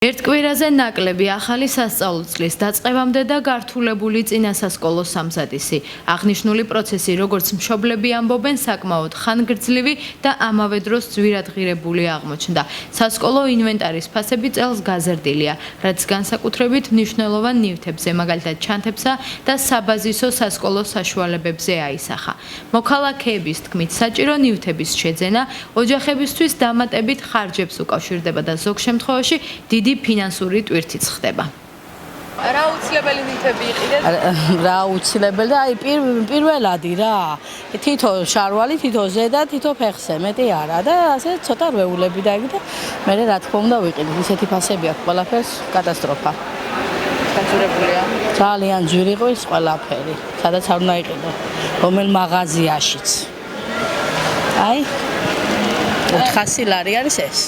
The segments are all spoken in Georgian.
ერთ კვირაზე ნაკლები ახალი სასწავლო წლის დაწყებამდე და გართულებული წინასასკოლო სამზადისი. აღნიშნული პროცესი, როგორც მშობლები ამბობენ, საკმაოდ ხანგრძლივი და ამავე დროს ძვირადღირებული აღმოჩნდა. სასკოლო ინვენტარის ფასები წელს გაზრდილია, რაც განსაკუთრებით მნიშვნელოვან ნივთებზე, მაგალითად ჩანთებსა და საბაზისო სასკოლო საშუალებებზე აისახა. მოქალაქეების თქმით, საჭირო ნივთების შეძენა ოჯახებისთვის დამატებით ხარჯებს უკავშირდება და ზოგ შემთხვევაში დიდი ფინანსური ტვირთიც ხდება. რა უცილებელი ნივთები იყიდეთ? რა უცილებელი და აი პირველადი რა. თითო შარვალი, თითო ზედა, თითო ფეხზე, მეტი არა და ასე ცოტა რვეულები და იგი და მე რა თქმა უნდა ვიყიდით. ისეთი ფასები აქვს ყველაფერს, კატასტროფა. განსაკუთრებულია. ძალიან ძვირი ყვის ყველაფერი. სადაც არ უნდა იყიდო. რომელ მაღაზიაშიც. აი 400 ლარი არის ეს.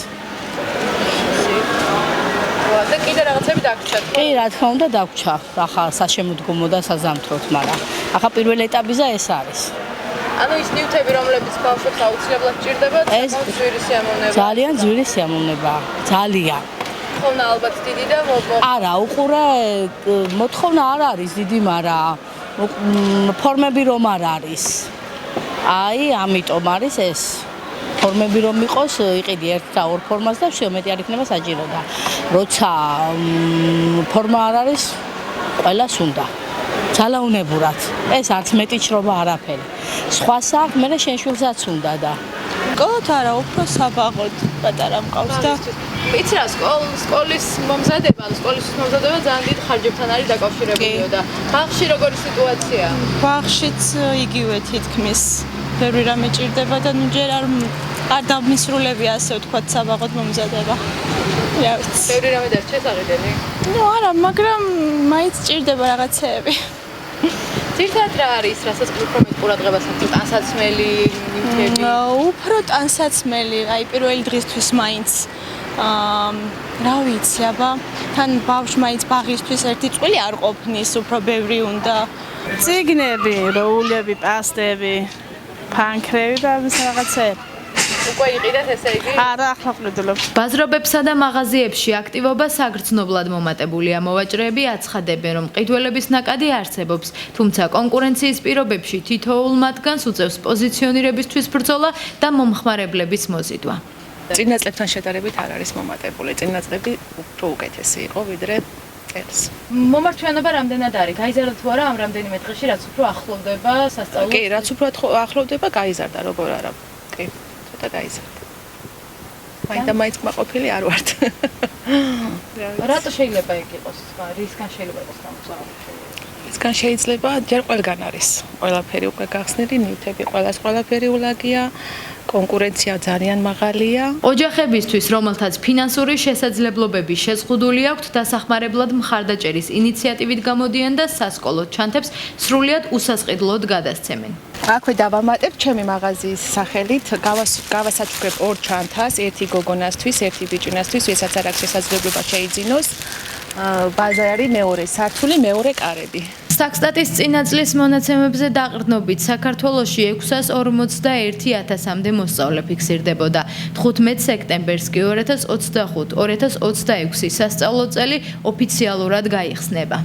და კიდე რაღაცები დაგვრჩათ. კი, რა თქმა უნდა დაგვრჩა. ახლა საშემოდგომო და საზამთროთ, მაგრამ ახლა პირველ ეტაპზე ეს არის. ანუ ის ნივთები, რომლებიც ბავშვებს აუცილებლად სჭირდება, ეს ძვირი სიამოვნებაა. ძალიან ძვირი სიამოვნებაა. ძალიან. მოთხოვნა ალბათ დიდი და არა, უყურე მოთხოვნა არ არის დიდი, მაგრამ ფორმები რომ არ არის. აი, ამიტომ არის ეს. ფორმები რომ იყოს, იყიდი ერთ და ორ ფორმას და შე მეტი არ იქნება საჭირო და როცა ფორმა არ არის, ყველას უნდა. ძალაუნებურად. ეს არც მეტი ჩრობა არაფერი. სხვა საქმე მე შენ შვილსაც უნდა და სკოლოთ არა, უფრო საბაღოთ პატარა მყავს და იცი რა, სკოლის მომზადება, სკოლის მომზადება ძალიან დიდ ხარჯებთან არის დაკავშირებულო და ბაღში როგორი სიტუაცია? ბაღშიც იგივე თითქმის ბევრი რამე ჭირდება და ნუ ჯერ არ დამისრულებია ასე ვთქვათ საბაღოთ მომზადება. რა ვიცი. ბევრი რამე დარჩეს აღიდენი? ნუ არა, მაგრამ მაინც ჭირდება რაღაცეები. ძირითადად რა არის, რასაც უფრო მეტ ყურადღებას აქვს? ტანსაცმელი, ნივთები? უფრო ტანსაცმელი, აი პირველი დღისთვის მაინც რა ვიცი, აბა თან ბავშვ მაინც ბაღისთვის ერთი წვილი არ ყოფნის, უფრო ბევრი უნდა. წიგნები, როულები, პასტები, ფანქრები და ამის რაღაცები. უკვე იყიდეთ ესე იგი? არა, ახლა ვყიდულობ. ბაზრობებსა და მაღაზიებში აქტივობა საგრძნობლად მომატებულია. მოვაჭრეები აცხადებენ, რომ მყიდველების ნაკადი არსებობს, თუმცა კონკურენციის პირობებში თითოეულ მათგანს უწევს პოზიციონირებისთვის ბრძოლა და მომხმარებლების მოზიდვა. წინა წლებთან შედარებით არ არის მომატებული. წინა წლები უფრო უკეთესი იყო ვიდრე წელს. მომართვიანობა რამდენად არის? გაიზარდა თუ არა ამ რამდენიმე დღეში, რაც უფრო ახლოვდება სასწავლო? კი, რაც უფრო ახლოვდება, გაიზარდა, როგორ არა. კი, ცოტა გაიზარდა. მაინც მაყოფილი არ ვართ. რატო შეიძლება ეგ იყოს? რისგან შეიძლება იყოს გამოსავალი? ისგან შეიძლება ჯერ ყველგან არის. ყველაფერი უკვე გახსნილი, ნივთები ყველაფერი ულაგია. კონკურენცია ძალიან მაღალია. ოჯახებისთვის, რომელთაც ფინანსური შესაძლებლობები შეზღუდული აქვთ, დასახმარებლად მხარდაჭერის ინიციატივით გამოდიან და სასკოლო ჩანთებს სრულიად უსასყიდლოდ გადასცემენ. აქვე დავამატებ ჩემი მაღაზიის სახელით, გავასაჩუქრებ ორ ჩანთას, ერთი გოგონასთვის, ერთი ბიჭუნასთვის, ვისაც არ აქვს შესაძლებლობა შეიძინოს. ბაზარი მეორე სართული, მეორე კარები. საქსტატის წინა წლის მონაცემებზე დაყრდნობით საქართველოში 641,000-მდე მოსწავლე ფიქსირდებოდა. 15 სექტემბერს კი 2025-2026 სასწავლო წელი ოფიციალურად გაიხსნება.